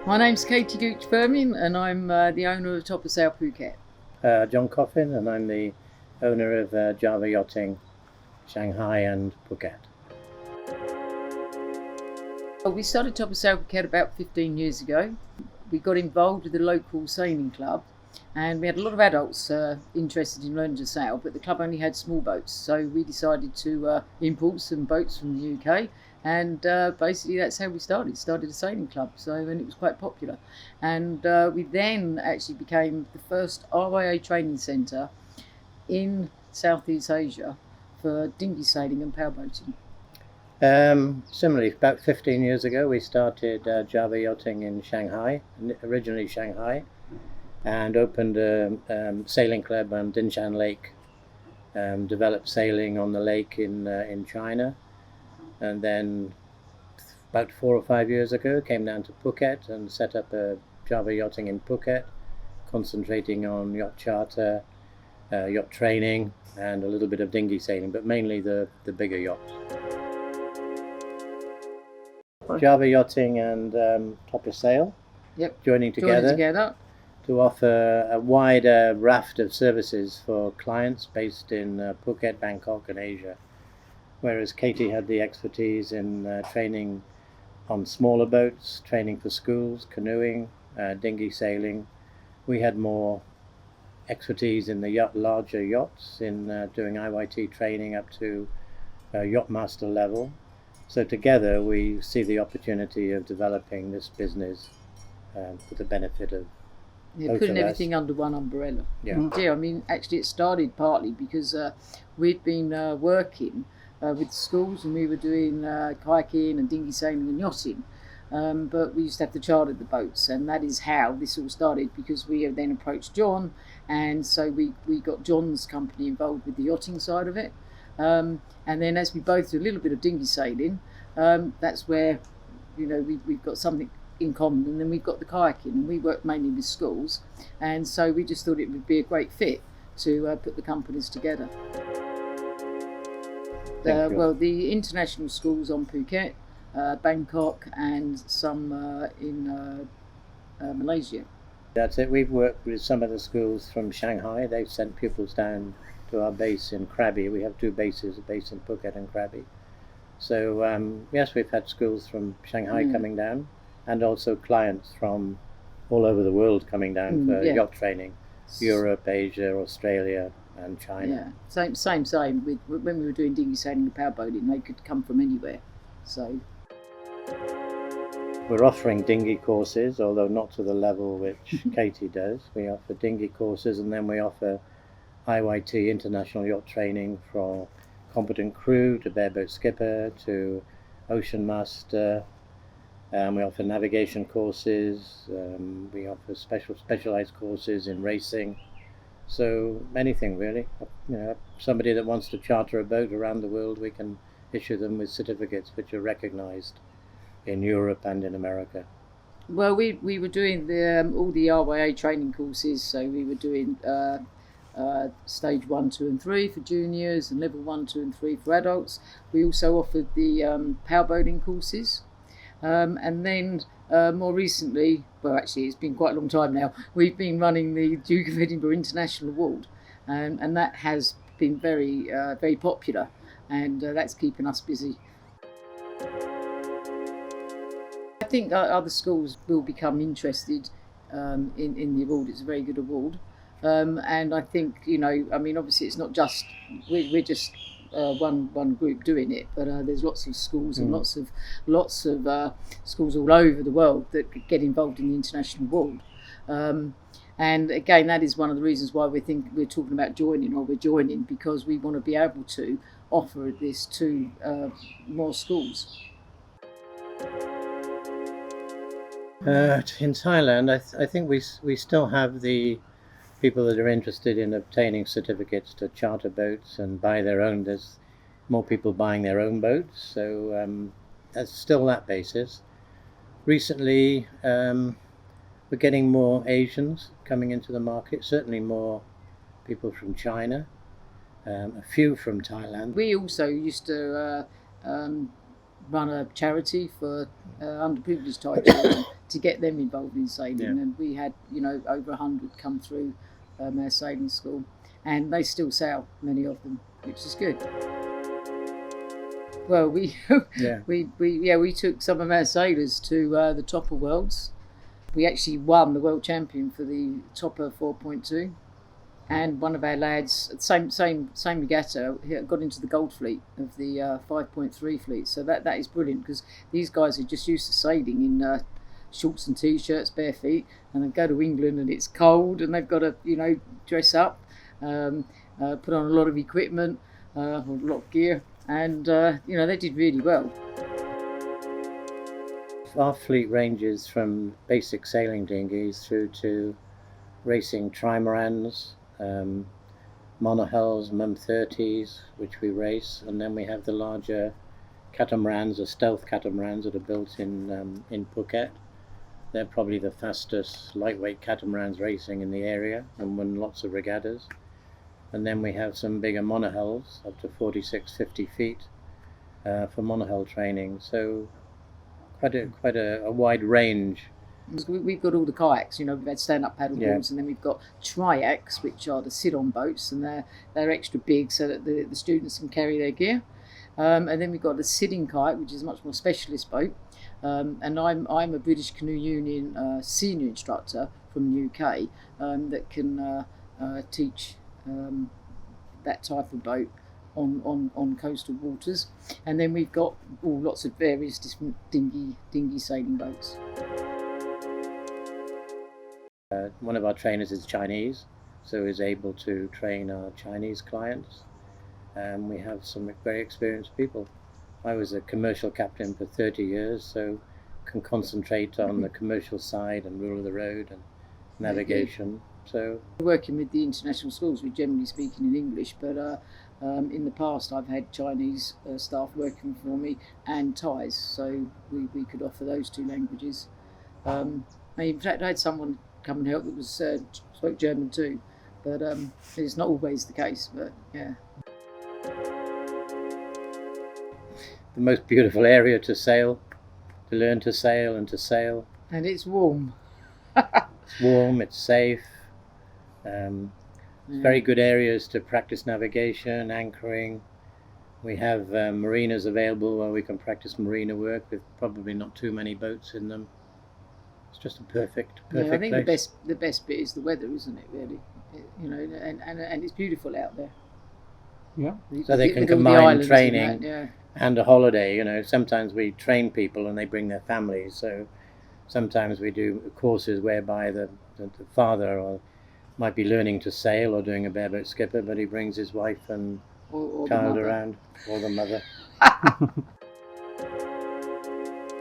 My name's Katy and I'm the owner of Top of Sail Phuket. John Coffin, and I'm the owner of Java Yachting, Shanghai and Phuket. Well, we started Top of Sail Phuket about 15 years ago. We got involved with the local sailing club, and we had a lot of adults interested in learning to sail, but the club only had small boats, so we decided to import some boats from the UK, and basically that's how we started a sailing club. And it was quite popular, and we then actually became the first RYA training centre in Southeast Asia for dinghy sailing and powerboating. Similarly, about 15 years ago, we started Java Yachting in Shanghai, originally Shanghai, and opened a sailing club on Dinshan Lake. Developed sailing on the lake in China, and then about 4 or 5 years ago, came down to Phuket and set up a Java Yachting in Phuket, concentrating on yacht charter, yacht training, and a little bit of dinghy sailing, but mainly the bigger yachts. Java Yachting and Top of Sail, joining together to offer a wider raft of services for clients based in Phuket, Bangkok, and Asia. Whereas Katy had the expertise in training on smaller boats, training for schools, canoeing, dinghy sailing, we had more expertise in the larger yachts, in doing IYT training up to yacht master level. So together we see the opportunity of developing this business for the benefit of putting everything under one umbrella. I mean, actually it started partly because we'd been working with schools, and we were doing kayaking and dinghy sailing and yachting, but we used to have to charter the boats, and that is how this all started, because we have then approached John, and so we got John's company involved with the yachting side of it. And then as we both do a little bit of dinghy sailing, that's where we've got something in common. And then we've got the kayaking, and we work mainly with schools, and so we just thought it would be a great fit to put the companies together. Well, the international schools on Phuket, Bangkok, and some in Malaysia. That's it. We've worked with some of the schools from Shanghai. They've sent pupils down to our base in Krabi. We have two bases, a base in Phuket and Krabi. So yes, we've had schools from Shanghai coming down, and also clients from all over the world coming down for yacht training, Europe, Asia, Australia, and China. Yeah, same. With when we were doing dinghy sailing and powerboating, they could come from anywhere. So we're offering dinghy courses, although not to the level which Katy does. We offer dinghy courses, and then we offer IYT, international yacht training, for competent crew to bareboat skipper to ocean master. We offer navigation courses. We offer specialized courses in racing. So anything really. Somebody that wants to charter a boat around the world, we can issue them with certificates which are recognized in Europe and in America. Well, we were doing all the RYA training courses, so we were doing stage 1, 2 and 3 for juniors, and level 1, 2 and 3 for adults. We also offered the powerboating courses, and then more recently, well actually it's been quite a long time now, we've been running the Duke of Edinburgh International Award, and that has been very very popular, and that's keeping us busy. I think other schools will become interested in the award. It's a very good award. And I think, I mean, obviously it's not just, we're just one group doing it, but there's lots of schools and lots of schools all over the world that get involved in the international award. And again, that is one of the reasons why we're talking about we're joining, because we want to be able to offer this to more schools. In Thailand, I think we still have the people that are interested in obtaining certificates to charter boats and buy their own. There's more people buying their own boats, so that's still that basis. Recently, we're getting more Asians coming into the market, certainly more people from China, a few from Thailand. We also used to run a charity for underprivileged Thai children to get them involved in sailing, and we had over 100 come through our sailing school, and they still sail, many of them, which is good. Well, we took some of our sailors to the Topper Worlds. We actually won the world champion for the Topper 4.2, and one of our lads, same regatta, got into the gold fleet of the 5.3 fleet. So that is brilliant, because these guys are just used to sailing in shorts and t-shirts, bare feet, and they go to England and it's cold and they've got to dress up, put on a lot of equipment, a lot of gear, and they did really well. Our fleet ranges from basic sailing dinghies through to racing trimarans, monohulls, MUM-30s, which we race, and then we have the larger catamarans, or stealth catamarans, that are built in Phuket. They're probably the fastest lightweight catamarans racing in the area and won lots of regattas. And then we have some bigger monohulls up to 46-50 feet for monohull training. So quite a wide range. We've got all the kayaks, we've had stand-up paddle boards, and then we've got triacs, which are the sit-on boats, and they're extra big so that the students can carry their gear. And then we've got the sitting kayak, which is a much more specialist boat. And I'm a British Canoe Union senior instructor from the UK that can teach that type of boat on coastal waters. And then we've got lots of various different dinghy sailing boats. One of our trainers is Chinese, so is able to train our Chinese clients. And we have some very experienced people. I was a commercial captain for 30 years, so can concentrate on the commercial side and rule of the road and navigation. So working with the international schools, we're generally speaking in English, but in the past I've had Chinese staff working for me and Thais, so we could offer those two languages. In fact, I had someone come and help that was spoke German too, but it's not always the case. But yeah. The most beautiful area to sail, to learn to sail and to sail. And it's warm. It's warm, it's safe. Very good areas to practice navigation, anchoring. We have marinas available where we can practice marina work with probably not too many boats in them. It's just a perfect I think place. the best bit is the weather, isn't it? Really, and it's beautiful out there. Yeah. So they can combine training and a holiday. Sometimes we train people and they bring their families. So sometimes we do courses whereby the father might be learning to sail or doing a bareboat skipper, but he brings his wife and or child around, or the mother.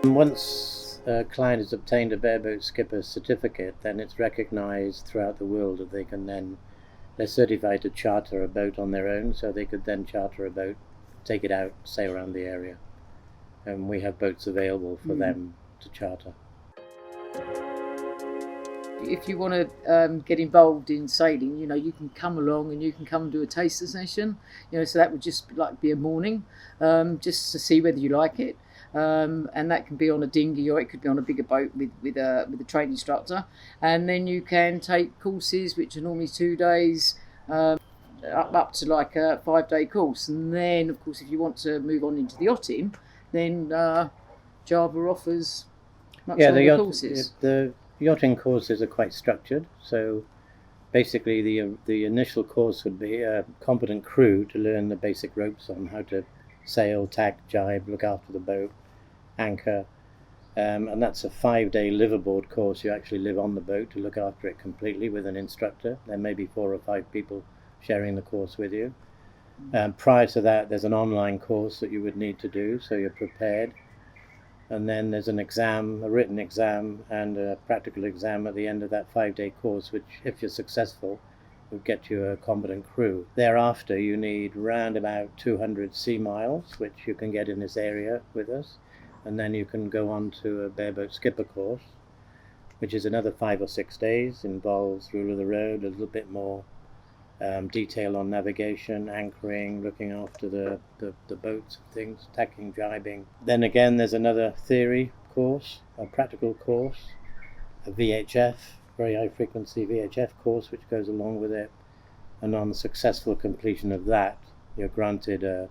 Once a client has obtained a bareboat skipper certificate, then it's recognized throughout the world that they're certified to charter a boat on their own, so they could then charter a boat, take it out, sail around the area. And we have boats available for them to charter. If you want to get involved in sailing, you can come along and you can come and do a taster session. So that would just be a morning, just to see whether you like it. And that can be on a dinghy, or it could be on a bigger boat with a trained instructor. And then you can take courses, which are normally 2 days, up to like a 5-day course. And then, of course, if you want to move on into the yachting, then Java offers much longer courses. The yachting courses are quite structured. So basically the initial course would be a competent crew to learn the basic ropes on how to sail, tack, jibe, look after the boat, anchor, and that's a 5-day live aboard course. You actually live on the boat to look after it completely with an instructor. There may be 4 or 5 people sharing the course with you. Prior to that, there's an online course that you would need to do, so you're prepared. And then there's an exam, a written exam and a practical exam at the end of that 5-day course, which, if you're successful, will get you a competent crew. Thereafter, you need round about 200 sea miles, which you can get in this area with us. And then you can go on to a bareboat skipper course, which is another 5 or 6 days, involves rule of the road, a little bit more detail on navigation, anchoring, looking after the boats and things, tacking, jibing. Then again, there's another theory course, a practical course, a VHF, very high frequency VHF course, which goes along with it. And on the successful completion of that, you're granted a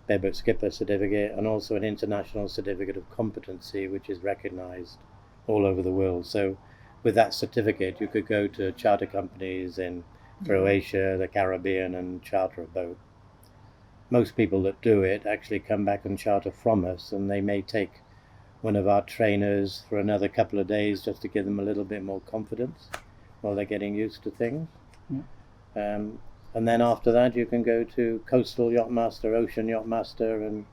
bareboat skipper certificate and also an international certificate of competency, which is recognized all over the world. So with that certificate, you could go to charter companies in Croatia, the Caribbean, and charter a boat. Most people that do it actually come back and charter from us, and they may take one of our trainers for another couple of days just to give them a little bit more confidence while they're getting used to things. And then after that, you can go to coastal yachtmaster, ocean yachtmaster, and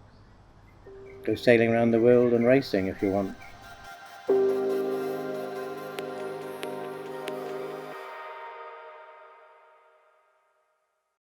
go sailing around the world and racing if you want.